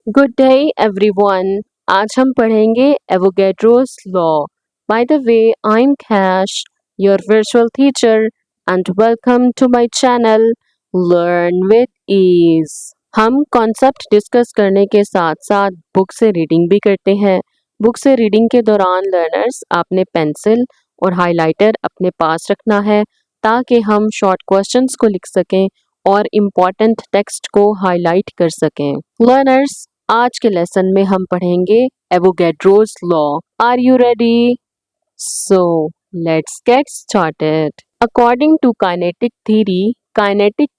Good day everyone. आज हम पढ़ेंगे Avogadro's law. By the way, I am Cash, your virtual teacher, and welcome to my channel learn with ease. हम concept discuss करने के साथ साथ बुक से रीडिंग भी करते हैं। बुक से रीडिंग के दौरान लर्नर्स आपने पेंसिल और हाइलाइटर अपने पास रखना है ताकि हम शॉर्ट क्वेश्चंस को लिख सकें और इम्पॉर्टेंट टेक्स्ट को हाईलाइट कर सकें। लर्नर्स, आज के लेसन में हम पढ़ेंगे Avogadro's law. Are you ready? So let's get started. According to kinetic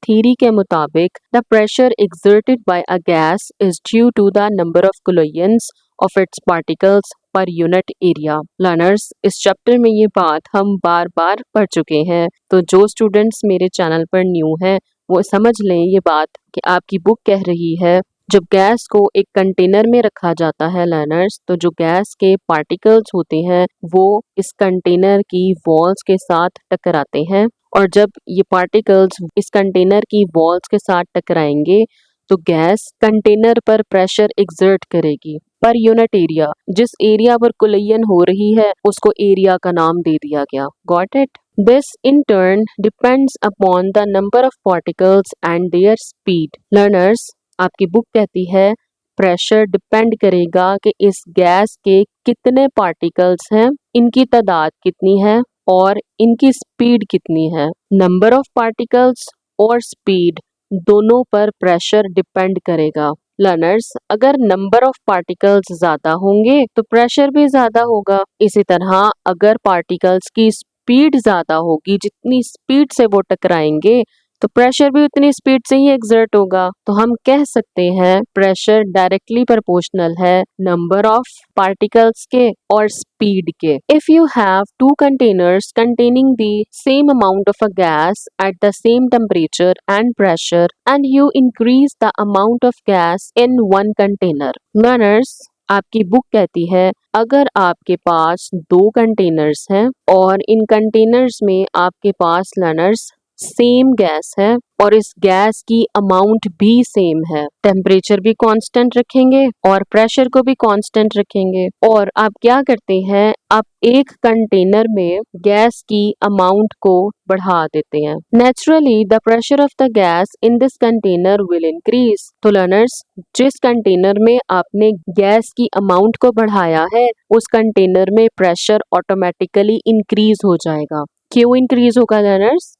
theory के मुताबिक the pressure exerted by a gas is due to the number of collisions of its particles per unit area। Learners, इस chapter में ये बात हम बार बार पढ़ चुके हैं, तो जो स्टूडेंट्स मेरे चैनल पर न्यू हैं वो समझ लें ये बात कि आपकी बुक कह रही है जब गैस को एक कंटेनर में रखा जाता है लर्नर्स, तो जो गैस के पार्टिकल्स होते हैं वो इस कंटेनर की वॉल्स के साथ टकराते हैं, और जब ये पार्टिकल्स इस कंटेनर की वॉल्स के साथ टकराएंगे तो गैस कंटेनर पर प्रेशर एक्सर्ट करेगी पर यूनिट एरिया। जिस एरिया पर कुलयन हो रही है उसको एरिया का नाम दे दिया गया। Got it? This in turn depends upon the number of particles and there speed. Learners, आपकी बुक कहती है प्रेशर डिपेंड करेगा कि इस गैस के कितने पार्टिकल्स हैं, इनकी तादाद कितनी है और इनकी स्पीड कितनी है। नंबर ऑफ पार्टिकल्स और स्पीड दोनों पर प्रेशर डिपेंड करेगा। लर्नर्स, अगर नंबर ऑफ पार्टिकल्स ज्यादा होंगे तो प्रेशर भी ज्यादा होगा। इसी तरह अगर पार्टिकल्स की स्पीड ज्यादा होगी, जितनी स्पीड से वो टकराएंगे तो प्रेशर भी उतनी स्पीड से ही एक्सर्ट होगा। तो हम कह सकते हैं प्रेशर डायरेक्टली प्रोपोर्शनल है नंबर ऑफ पार्टिकल्स के और स्पीड के। If you have two containers containing the same amount of a gas at the same temperature and pressure and you increase the amount of gas in one container. Learners, आपकी book कहती है अगर आपके पास दो containers हैं और इन containers में आपके पास लर्नर्स सेम गैस है और इस गैस की अमाउंट भी सेम है, टेम्परेचर भी कांस्टेंट रखेंगे और प्रेशर को भी कांस्टेंट रखेंगे, और आप क्या करते हैं, आप एक कंटेनर में गैस की अमाउंट को बढ़ा देते हैं। Naturally the pressure of the gas in this container will increase. तो लर्नर्स, जिस कंटेनर में आपने गैस की अमाउंट को बढ़ाया है उस कंटेनर में प्रेशर ऑटोमेटिकली इंक्रीज हो जाएगा। क्यों इंक्रीज होगा लर्नर्स?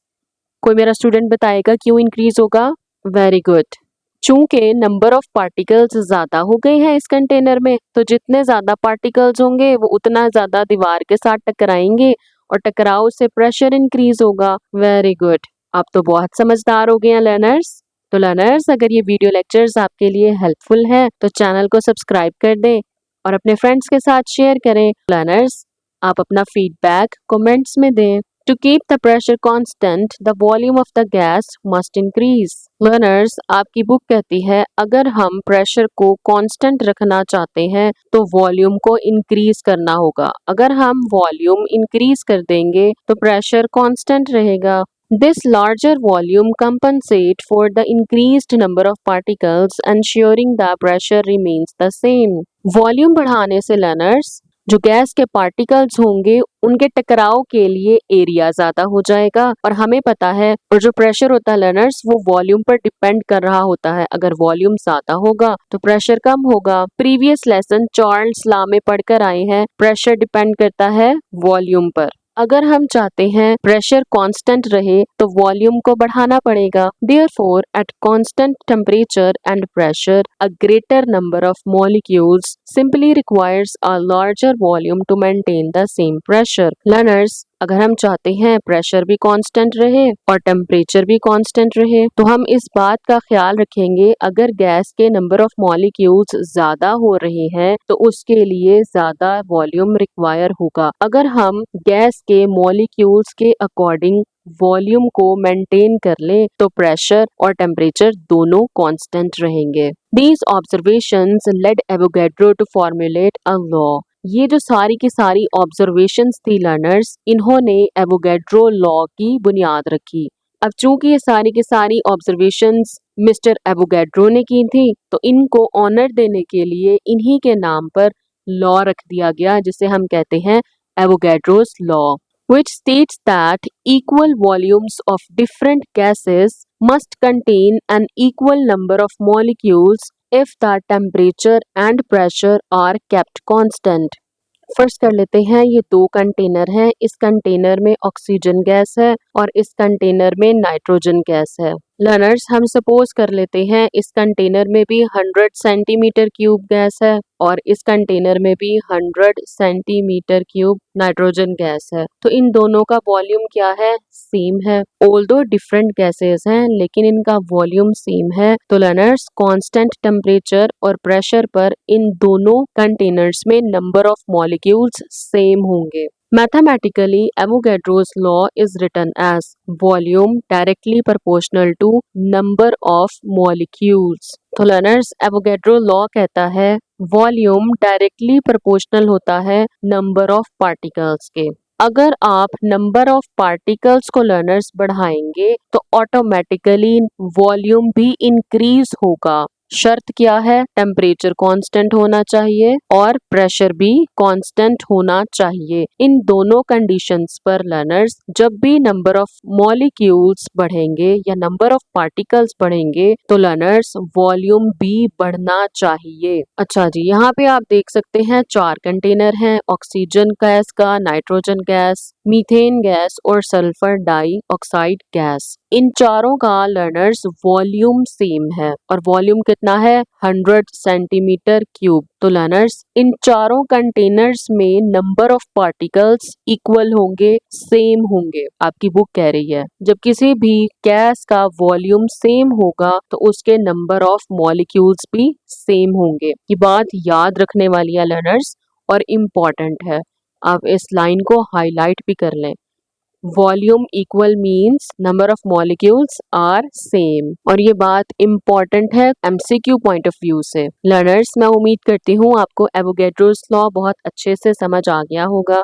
कोई मेरा स्टूडेंट बताएगा क्यों इंक्रीज होगा? Very good. चूंकि नंबर ऑफ पार्टिकल्स ज्यादा हो गए हैं इस कंटेनर में, तो जितने ज्यादा पार्टिकल्स होंगे वो उतना ज्यादा दीवार के साथ टकराएंगे और टकराव से प्रेशर इंक्रीज होगा। वेरी गुड, आप तो बहुत समझदार हो गए हैं लर्नर्स। तो लर्नर्स, अगर ये वीडियो लेक्चर्स आपके लिए हेल्पफुल है तो चैनल को सब्सक्राइब कर दें और अपने फ्रेंड्स के साथ शेयर करें। लर्नर्स, आप अपना फीडबैक कमेंट्स में दें। To keep the pressure constant, the volume of the gas must increase। Learners, आपकी बुक कहती है अगर हम प्रेशर को कांस्टेंट रखना चाहते हैं तो वॉल्यूम को इंक्रीज करना होगा। अगर हम वॉल्यूम इंक्रीज कर देंगे तो प्रेशर कांस्टेंट रहेगा। This larger volume compensate for the increased number of particles, ensuring the pressure remains the same। Volume बढ़ाने से learners, जो गैस के पार्टिकल्स होंगे उनके टकराव के लिए एरिया ज्यादा हो जाएगा, और हमें पता है और जो प्रेशर होता है लर्नर्स वो वॉल्यूम पर डिपेंड कर रहा होता है। अगर वॉल्यूम ज्यादा होगा तो प्रेशर कम होगा। प्रीवियस लेसन चार्ल्स लॉ में पढ़कर आए हैं प्रेशर डिपेंड करता है वॉल्यूम पर। अगर हम चाहते हैं प्रेशर कांस्टेंट रहे तो वॉल्यूम को बढ़ाना पड़ेगा। Therefore, at constant temperature and pressure, a greater number of molecules simply requires a larger volume to maintain the same pressure। Learners, अगर हम चाहते हैं प्रेशर भी कांस्टेंट रहे और टेम्परेचर भी कांस्टेंट रहे तो हम इस बात का ख्याल रखेंगे अगर गैस के नंबर ऑफ मॉलिक्यूल्स ज्यादा हो रहे हैं तो उसके लिए ज्यादा वॉल्यूम रिक्वायर होगा। अगर हम गैस के मॉलिक्यूल्स के अकॉर्डिंग वॉल्यूम को मेंटेन कर ले तो प्रेशर और टेम्परेचर दोनों कांस्टेंट रहेंगे। These observations led Avogadro to formulate a law। ये जो सारी की सारी ऑब्जर्वेशंस थी लर्नर्स, इन्होंने एवोगैड्रो लॉ की बुनियाद रखी। अब चूंकि ये सारी की सारी ऑब्जर्वेशंस मिस्टर एवोगैड्रो ने की थी, तो इनको ऑनर देने के लिए इन्हीं के नाम पर लॉ रख दिया गया, जिसे हम कहते हैं Avogadro's law, which states that equal volumes of different gases must contain an equal number of molecules if the temperature and pressure are kept constant. First कर लेते हैं, ये दो कंटेनर हैं, इस कंटेनर में ऑक्सीजन गैस है और इस कंटेनर में नाइट्रोजन गैस है। लर्नर्स, हम सपोज कर लेते हैं इस कंटेनर में भी 100 सेंटीमीटर क्यूब गैस है और इस कंटेनर में भी 100 सेंटीमीटर क्यूब नाइट्रोजन गैस है। तो इन दोनों का वॉल्यूम क्या है? सेम है। ऑल्दो डिफरेंट गैसेस हैं, लेकिन इनका वॉल्यूम सेम है। तो लर्नर्स, कांस्टेंट टेम्परेचर और प्रेशर पर इन दोनों कंटेनर्स में नंबर ऑफ मॉलिक्यूल्स सेम होंगे। Mathematically, Avogadro's law is written as volume directly proportional to number of molecules. तो लर्नर्स, एवोगैड्रो लॉ कहता है वॉल्यूम डायरेक्टली प्रोपोर्शनल होता है नंबर ऑफ पार्टिकल्स के। अगर आप नंबर ऑफ पार्टिकल्स को लर्नर्स बढ़ाएंगे तो ऑटोमेटिकली वॉल्यूम भी इंक्रीज होगा। शर्त क्या है? टेम्परेचर कांस्टेंट होना चाहिए और प्रेशर भी कांस्टेंट होना चाहिए। इन दोनों कंडीशंस पर लर्नर्स, जब भी नंबर ऑफ मॉलिक्यूल्स बढ़ेंगे या नंबर ऑफ पार्टिकल्स बढ़ेंगे तो लर्नर्स वॉल्यूम भी बढ़ना चाहिए। अच्छा जी, यहाँ पे आप देख सकते हैं 4 कंटेनर हैं, ऑक्सीजन गैस का, नाइट्रोजन गैस, मीथेन गैस और सल्फर डाइऑक्साइड गैस। इन चारों का लर्नर्स वॉल्यूम सेम है और वॉल्यूम कितना है? 100 सेंटीमीटर क्यूब। तो लर्नर्स, इन चारों कंटेनर्स में नंबर ऑफ पार्टिकल्स इक्वल होंगे, सेम होंगे। आपकी बुक कह रही है जब किसी भी गैस का वॉल्यूम सेम होगा तो उसके नंबर ऑफ मॉलिक्यूल्स भी सेम होंगे। ये बात याद रखने वाली है लर्नर्स और इम्पॉर्टेंट है। आप इस लाइन को हाईलाइट भी कर लें। Volume equal means number of molecules are same, और ये बात इम्पॉर्टेंट है एमसीक्यू पॉइंट ऑफ व्यू से। लर्नर्स, मैं उम्मीद करती हूँ आपको एवोगैड्रोस लॉ बहुत अच्छे से समझ आ गया होगा।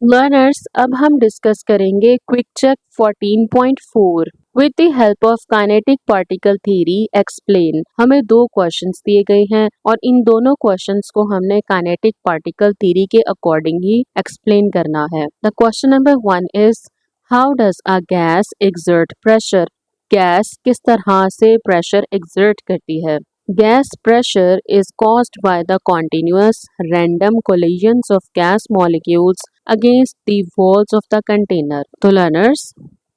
लर्नर्स, अब हम डिस्कस करेंगे quick check 14.4 with the help of kinetic particle theory explain. हमें 2 क्वेश्चंस दिए गए हैं और इन दोनों क्वेश्चंस को हमने काइनेटिक पार्टिकल थ्योरी के अकॉर्डिंग ही एक्सप्लेन करना है। The question number 1 is, how does a gas exert pressure? Gas किस तरह से प्रेशर एक्सर्ट करती है? Gas pressure is caused by the continuous random collisions of gas molecules against the walls of the container. तो learners,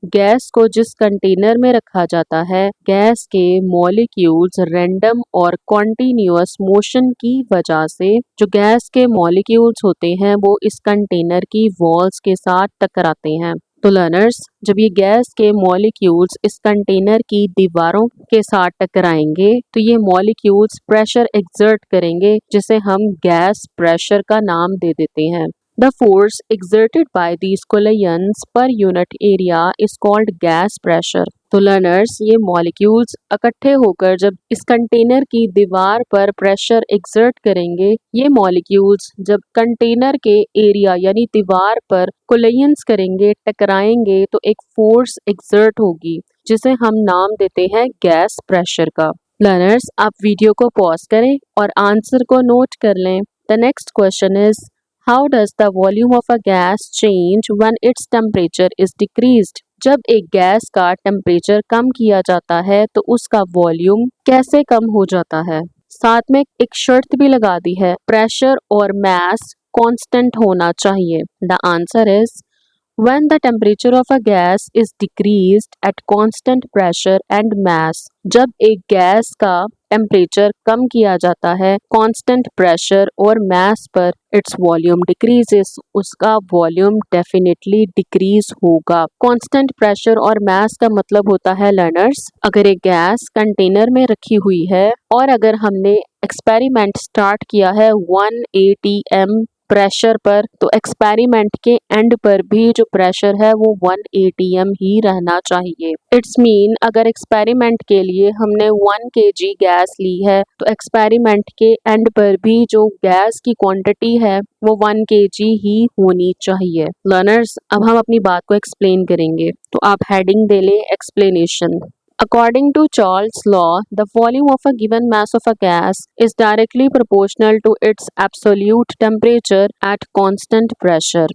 gas को जिस container में रखा जाता है, गैस के मॉलिक्यूल्स रैंडम और कॉन्टिन्यूअस मोशन की वजह से जो गैस के मॉलिक्यूल्स होते हैं वो इस कंटेनर की वॉल्स के साथ टकराते हैं। तो लर्नर्स, जब ये गैस के मॉलिक्यूल्स इस कंटेनर की दीवारों के साथ टकराएंगे तो ये मॉलिक्यूल्स प्रेशर एक्सर्ट करेंगे, जिसे हम गैस प्रेशर का नाम दे देते हैं। The force exerted by these collisions per unit area is called gas pressure. तो लर्नर्स, ये मॉलिक्यूल्स इकट्ठे होकर जब इस कंटेनर की दीवार पर प्रेशर एक्सर्ट करेंगे, ये मॉलिक्यूल्स जब कंटेनर के एरिया यानी दीवार पर कोलिजन्स करेंगे, टकराएंगे, तो एक फोर्स एक्सर्ट होगी जिसे हम नाम देते हैं गैस प्रेशर का। लर्नर्स, आप वीडियो को पॉज करें और आंसर को नोट कर लें। The next question is, How does the volume of a gas change when its temperature is decreased? जब एक गैस का टेम्परेचर कम किया जाता है तो उसका वॉल्यूम कैसे कम हो जाता है? साथ में एक शर्त भी लगा दी है, प्रेशर और मास कांस्टेंट होना चाहिए। The answer is, when the temperature of a gas is decreased at constant pressure and mass, जब एक गैस का टेम्परेचर कम किया जाता है कांस्टेंट प्रेशर और मास पर, इट्स वॉल्यूम डिक्रीजेस, उसका वॉल्यूम डेफिनेटली डिक्रीज होगा। कांस्टेंट प्रेशर और मास का मतलब होता है लर्नर्स, अगर एक गैस कंटेनर में रखी हुई है और अगर हमने एक्सपेरिमेंट स्टार्ट किया है 1 atm प्रेशर पर, तो एक्सपेरिमेंट के एंड पर भी जो प्रेशर है वो 1 atm ही रहना चाहिए। इट्स मीन अगर एक्सपेरिमेंट के लिए हमने 1 kg गैस ली है तो एक्सपेरिमेंट के एंड पर भी जो गैस की क्वांटिटी है वो 1 kg ही होनी चाहिए। लर्नर्स, अब हम अपनी बात को एक्सप्लेन करेंगे, तो आप हेडिंग दे लें explanation. According to Charles' law, the volume of a given mass of a gas is directly proportional to its absolute temperature at constant pressure.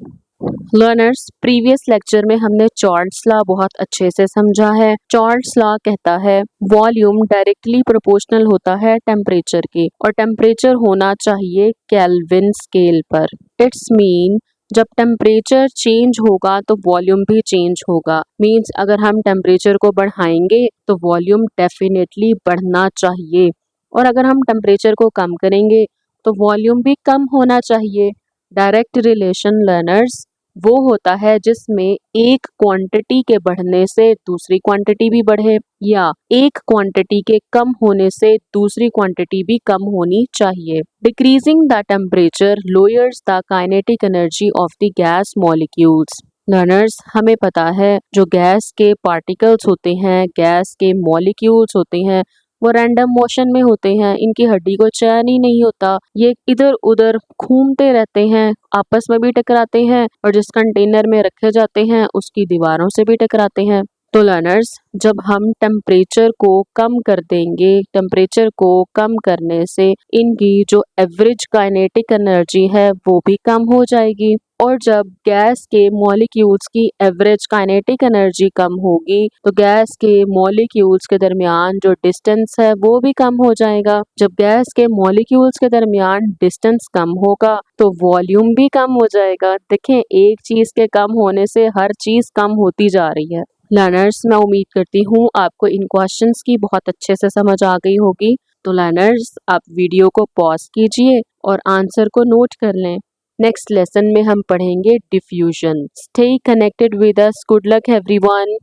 Learners, previous lecture में हमने चार्ल्स लॉ बहुत अच्छे से समझा है। चार्ल्स लॉ कहता है volume directly proportional होता है टेम्परेचर के, और टेम्परेचर होना चाहिए केल्विन स्केल पर। इट्स मीन जब टेम्परेचर चेंज होगा तो वॉल्यूम भी चेंज होगा। मीन्स अगर हम टेम्परेचर को बढ़ाएंगे तो वॉल्यूम डेफिनेटली बढ़ना चाहिए, और अगर हम टेम्परेचर को कम करेंगे तो वॉल्यूम भी कम होना चाहिए। डायरेक्ट रिलेशन लर्नर्स वो होता है जिसमें एक क्वांटिटी के बढ़ने से दूसरी क्वांटिटी भी बढ़े, या एक क्वांटिटी के कम होने से दूसरी क्वांटिटी भी कम होनी चाहिए। Decreasing the temperature lowers the kinetic energy of the gas molecules. Learners, हमें पता है जो गैस के पार्टिकल्स होते हैं, गैस के मॉलिक्यूल्स होते हैं, वो रैंडम मोशन में होते हैं। इनकी हड्डी को चैन ही नहीं होता, ये इधर उधर घूमते रहते हैं, आपस में भी टकराते हैं और जिस कंटेनर में रखे जाते हैं उसकी दीवारों से भी टकराते हैं। तो लर्नर्स, जब हम टेम्परेचर को कम कर देंगे, टेम्परेचर को कम करने से इनकी जो एवरेज काइनेटिक एनर्जी है वो भी कम हो जाएगी, और जब गैस के मॉलिक्यूल्स की एवरेज काइनेटिक एनर्जी कम होगी तो गैस के मॉलिक्यूल्स के दरमियान जो डिस्टेंस है वो भी कम हो जाएगा। जब गैस के मॉलिक्यूल्स के दरमियान डिस्टेंस कम होगा तो वॉल्यूम भी कम हो जाएगा। देखें, एक चीज के कम होने से हर चीज कम होती जा रही है। लर्नर्स, मैं उम्मीद करती हूँ आपको इन क्वेश्चंस की बहुत अच्छे से समझ आ गई होगी। तो लर्नर्स, आप वीडियो को पॉज कीजिए और आंसर को नोट कर लें। नेक्स्ट लेसन में हम पढ़ेंगे diffusion. Stay connected with us. Good luck everyone.